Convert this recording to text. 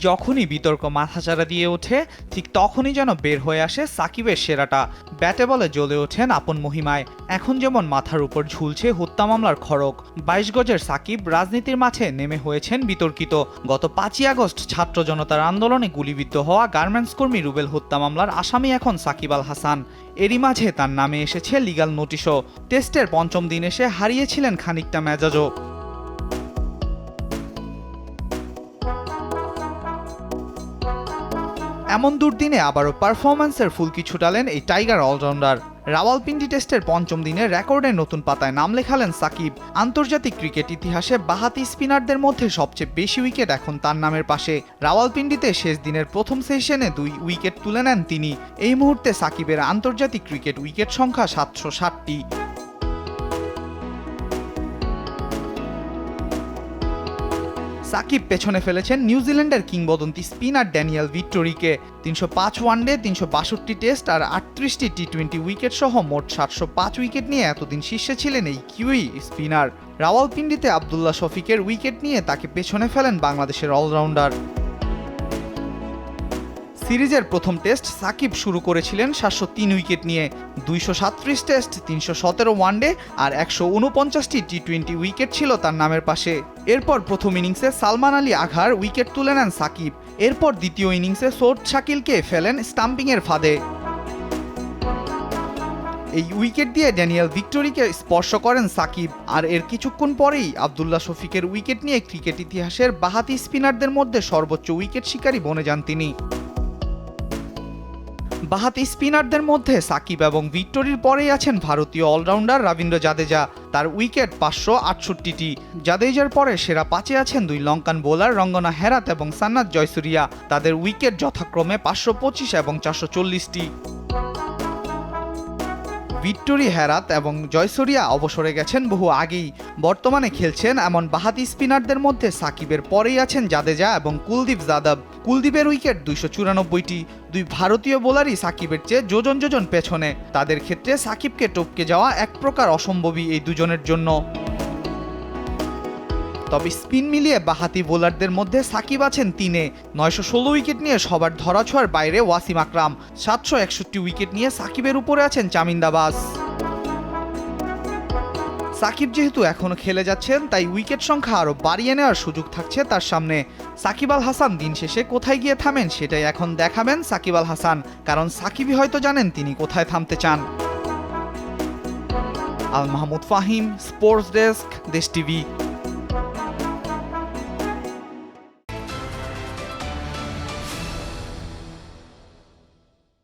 যখনই বিতর্ক মাথাচাড়া দিয়ে ওঠে ঠিক তখনই যেন বের হয়ে আসে সাকিবের সেরাটা। ব্যাটে বলে জ্বলে ওঠেন আপন মহিমায়। এখন যেমন মাথার উপর ঝুলছে হত্যা মামলার খড়গ, ২২ গজের সাকিব রাজনীতির মাঠে নেমে হয়েছেন বিতর্কিত। গত ৫ই আগস্ট ছাত্র জনতার আন্দোলনে গুলিবিদ্ধ হওয়া গার্মেন্টস কর্মী রুবেল হত্যা মামলার আসামি এখন সাকিব আল হাসান। এরই মাঝে তার নামে এসেছে লিগ্যাল নোটিশও। টেস্টের পঞ্চম দিন এসে হারিয়েছিলেন খানিকটা মেজাজও। এমন দুর্দিনে আবারও পারফরম্যান্সের ফুলকি ছুটালেন এই টাইগার অলরাউন্ডার। রাওয়ালপিন্ডি টেস্টের পঞ্চম দিনে রেকর্ডের নতুন পাতায় নাম লেখালেন সাকিব। আন্তর্জাতিক ক্রিকেট ইতিহাসে বাঁহাতি স্পিনারদের মধ্যে সবচেয়ে বেশি উইকেট এখন তার নামের পাশে। রাওয়ালপিন্ডিতে শেষ দিনের প্রথম সেশনে 2 উইকেট তুলে নেন তিনি। এই মুহূর্তে সাকিবের আন্তর্জাতিক ক্রিকেট উইকেট সংখ্যা ৭৬০টি। সাকিব পেছনে ফেলেছেন নিউজিল্যান্ডের কিংবদন্তি স্পিনার ড্যানিয়েল ভিক্টোরিকে। ৩০৫ ওয়ানডে, ৩৬২ টেস্ট আর ৩৮টি টি-20 উইকেট সহ মোট ৭০৫ উইকেট নিয়ে এতদিন শীর্ষে ছিলেন এই কিউই স্পিনার। রাওয়ালপিন্ডিতে আবদুল্লাহ শফিকের উইকেট নিয়ে তাকে পেছনে ফেলেন বাংলাদেশের অলরাউন্ডার। সিরিজের প্রথম টেস্ট সাকিব শুরু করেছিলেন ৭০৩ উইকেট নিয়ে। ২৩৭ টেস্ট, ৩১৭ ওয়ানডে আর ১৪৯টি টি-20 উইকেট ছিল তার নামের পাশে। এরপর প্রথম ইনিংসে সালমান আলী আঘার উইকেট তুলে নেন সাকিব। এরপর দ্বিতীয় ইনিংসে সৌদ শাকিলকে ফেলেন স্টাম্পিংয়ের ফাঁদে। এই উইকেট দিয়ে ড্যানিয়েল ভিক্টোরিকে স্পর্শ করেন সাকিব। আর এর কিছুক্ষণ পরেই আবদুল্লাহ শফিকের উইকেট নিয়ে ক্রিকেট ইতিহাসের বাঁহাতি স্পিনারদের মধ্যে সর্বোচ্চ উইকেট শিকারী বনে যান তিনি। বাঁহাতি স্পিনারদের মধ্যে সাকিব এবং ভিক্টোরির পরেই আছেন ভারতীয় অলরাউন্ডার রবীন্দ্র জাদেজা। তার উইকেট ৫৬৮টি। জাদেজার পরে সেরা ৫-এ আছেন 2 লঙ্কান বোলার রঙ্গনা হেরাত এবং সান্নাত জয়সুরিয়া। তাদের উইকেট যথাক্রমে ৫২৫ এবং ৪৪০টি। ভিক্টোরি, হেরাত এবং জয়সুরিয়া অবসরে গেছেন বহু আগেই। বর্তমানে খেলছেন এমন বাঁহাতি স্পিনারদের মধ্যে সাকিবের পরেই আছেন জাদেজা এবং কুলদীপ যাদব। কুলদীপের উইকেট ২৯৪টি। 2 ভারতীয় বোলারই সাকিবের চেয়ে যোজন যোজন পেছনে। তাদের ক্ষেত্রে সাকিবকে টপকে যাওয়া এক প্রকার অসম্ভবই এই দুজনের জন্য। তবে স্পিন মিলিয়ে বাঁহাতি বোলারদের মধ্যে সাকিব আছেন 3-এ। ৯১৬ উইকেট নিয়ে সবার ধরাছোঁয়ার বাইরে ওয়াসিম আকরাম। ৭৬১ উইকেট নিয়ে সাকিবের উপরে আছেন চামিন্দাবাজ। সাকিব যেহেতু এখনও খেলে যাচ্ছেন, তাই উইকেট সংখ্যা আরও বাড়িয়ে নেওয়ার সুযোগ থাকছে তার সামনে। সাকিব আল হাসান দিন শেষে কোথায় গিয়ে থামেন সেটাই এখন দেখাবেন সাকিব আল হাসান। কারণ সাকিবই হয়তো জানেন তিনি কোথায় থামতে চান। আল মাহমুদ ফাহিম, স্পোর্টস ডেস্ক, দেশ টিভি।